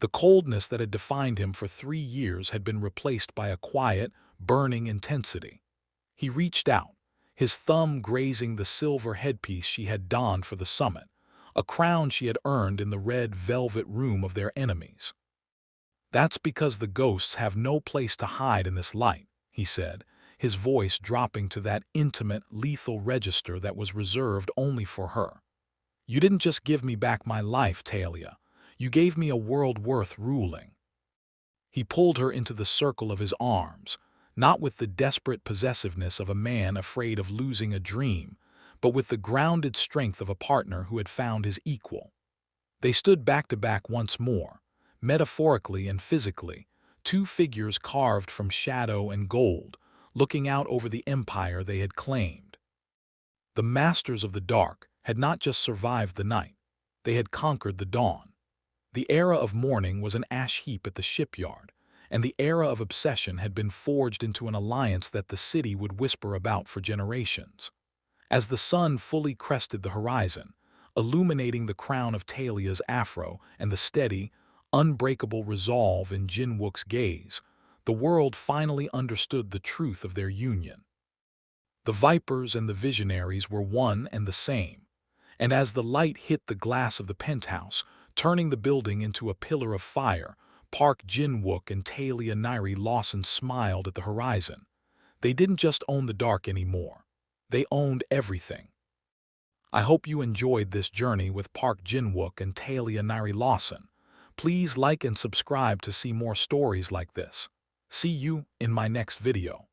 Speaker 1: The coldness that had defined him for 3 years had been replaced by a quiet, burning intensity. He reached out, his thumb grazing the silver headpiece she had donned for the summit, a crown she had earned in the red velvet room of their enemies. "That's because the ghosts have no place to hide in this light," he said, his voice dropping to that intimate, lethal register that was reserved only for her. "You didn't just give me back my life, Talia. You gave me a world worth ruling." He pulled her into the circle of his arms, not with the desperate possessiveness of a man afraid of losing a dream, but with the grounded strength of a partner who had found his equal. They stood back to back once more, metaphorically and physically, two figures carved from shadow and gold, looking out over the empire they had claimed. The masters of the dark had not just survived the night, they had conquered the dawn. The era of mourning was an ash heap at the shipyard, and the era of obsession had been forged into an alliance that the city would whisper about for generations. As the sun fully crested the horizon, illuminating the crown of Talia's afro and the steady, unbreakable resolve in Jin-Wook's gaze, the world finally understood the truth of their union. The Vipers and the Visionaries were one and the same, and as the light hit the glass of the penthouse, turning the building into a pillar of fire, Park Jin-Wook and Talia Lawson smiled at the horizon. They didn't just own the dark anymore. They owned everything. I hope you enjoyed this journey with Park Jin-Wook and Talia Lawson. Please like and subscribe to see more stories like this. See you in my next video.